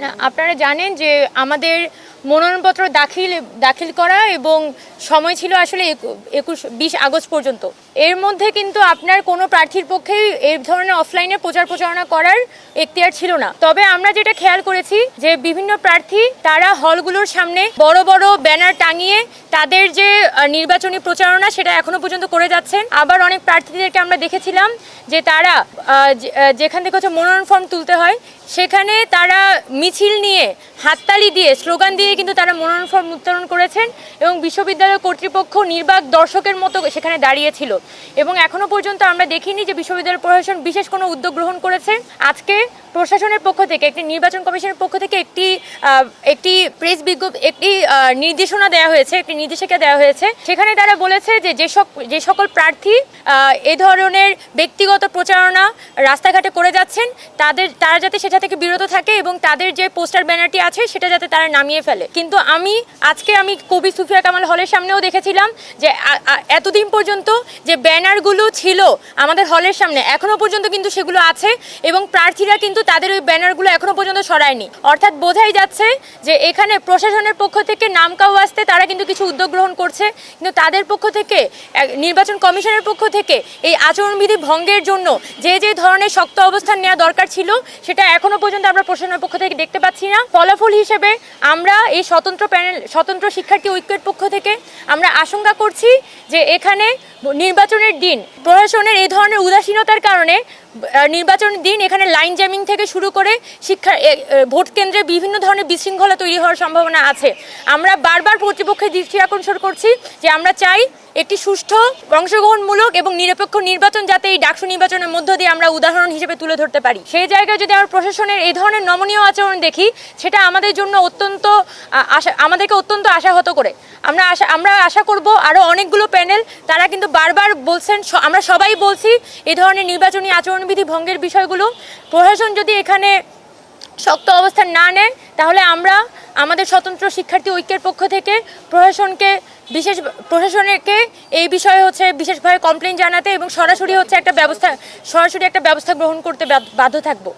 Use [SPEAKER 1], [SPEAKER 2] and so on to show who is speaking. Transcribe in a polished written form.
[SPEAKER 1] না, আপনারা জানেন যে আমাদের মনোনয়নপত্র দাখিল করা এবং সময় ছিল আসলে 20 আগস্ট পর্যন্ত। এর মধ্যে কিন্তু আপনার কোনো প্রার্থীর পক্ষেই এই ধরনের অফলাইনে প্রচারণা করার এখতিয়ার ছিল না। তবে আমরা যেটা খেয়াল করেছি যে বিভিন্ন প্রার্থী তারা হলগুলোর সামনে বড় বড় ব্যানার টাঙিয়ে তাদের যে নির্বাচনী প্রচারণা সেটা এখনো পর্যন্ত করে যাচ্ছেন। আবার অনেক প্রার্থীদেরকে আমরা দেখেছিলাম যে তারা যেখান থেকে হচ্ছে মনোনয়ন ফর্ম তুলতে হয় সেখানে তারা মিছিল নিয়ে হাততালি দিয়ে স্লোগান দিয়ে কিন্তু তারা মনোনয়ন ফর্ম উত্তোলন করেছেন এবং বিশ্ববিদ্যালয় কর্তৃপক্ষ নির্বাক দর্শকের মতো সেখানে দাঁড়িয়েছিল এবং এখনো পর্যন্ত আমরা দেখিনি যে বিশ্ববিদ্যালয় প্রশাসন বিশেষ কোনো উদ্যোগ গ্রহণ করেছে। আজকে প্রশাসনের পক্ষ থেকে একটি নির্বাচন কমিশনের পক্ষ থেকে একটি প্রেস একটি নির্দেশনা দেওয়া হয়েছে, একটি নির্দেশিকা দেওয়া হয়েছে। সেখানে তারা বলেছে যে যে সকল প্রার্থী এ ধরনের ব্যক্তিগত প্রচারণা রাস্তাঘাটে করে যাচ্ছেন তারা যাতে সেটা থেকে বিরত থাকে এবং তাদের যে পোস্টার ব্যানারটি আছে সেটা যাতে তারা নামিয়ে ফেলে। কিন্তু আজকে আমি কবি সুফিয়া কামাল হলের সামনেও দেখেছিলাম যে এতদিন পর্যন্ত যে ব্যানারগুলো ছিল আমাদের হলের সামনে এখনো পর্যন্ত কিন্তু সেগুলো আছে এবং প্রার্থীরা কিন্তু তাদের ওই ব্যানারগুলো এখনো পর্যন্ত সরায়নি। অর্থাৎ বোঝাই যাচ্ছে যে এখানে প্রশাসনের পক্ষ থেকে নামকাও আসতে তারা কিন্তু কিছু উদ্যোগ গ্রহণ করছে, কিন্তু তাদের পক্ষ থেকে নির্বাচন কমিশনের পক্ষ থেকে এই আচরণবিধি ভঙ্গের জন্য যে ধরনের শক্ত অবস্থান নেওয়া দরকার ছিল সেটা এখনো পর্যন্ত আমরা প্রশাসনের পক্ষ থেকে দেখতে পাচ্ছি না। ফলাফল হিসেবে আমরা এই স্বতন্ত্র শিক্ষার্থী ঐক্যের পক্ষ থেকে আমরা আশঙ্কা করছি যে এখানে নির্বাচনের দিন প্রশাসনের এই ধরনের উদাসীনতার কারণে নির্বাচনের দিন এখানে লাইন জ্যামিং থেকে শুরু করে ভোট কেন্দ্রে বিভিন্ন ধরনের বিশৃঙ্খলা তৈরি হওয়ার সম্ভাবনা আছে। আমরা বারবার কর্তৃপক্ষের দৃষ্টি আকর্ষণ করছি যে আমরা চাই একটি সুষ্ঠু অংশগ্রহণমূলক এবং নিরপেক্ষ নির্বাচন যাতে এই ডাকসু নির্বাচনের মধ্য দিয়ে আমরা উদাহরণ হিসেবে তুলে ধরতে পারি। সেই জায়গায় যদি আমরা প্রশাসনের এই ধরনের নমনীয় আচরণ দেখি সেটা আমাদের জন্য আমাদেরকে অত্যন্ত আশাহত করে। আমরা আশা করব আরও অনেকগুলো প্যানেল তারা কিন্তু বারবার বলছেন, আমরা সবাই বলছি এই ধরনের নির্বাচনী আচরণবিধি ভঙ্গের বিষয়গুলো প্রশাসন যদি এখানে শক্ত অবস্থান না নেয় তাহলে আমরা আমাদের স্বতন্ত্র শিক্ষার্থী ঐক্যের পক্ষ থেকে প্রশাসনকে এই বিষয়ে বিশেষভাবে কমপ্লেন জানাতে এবং সরাসরি একটা ব্যবস্থা গ্রহণ করতে বাধ্য থাকবো।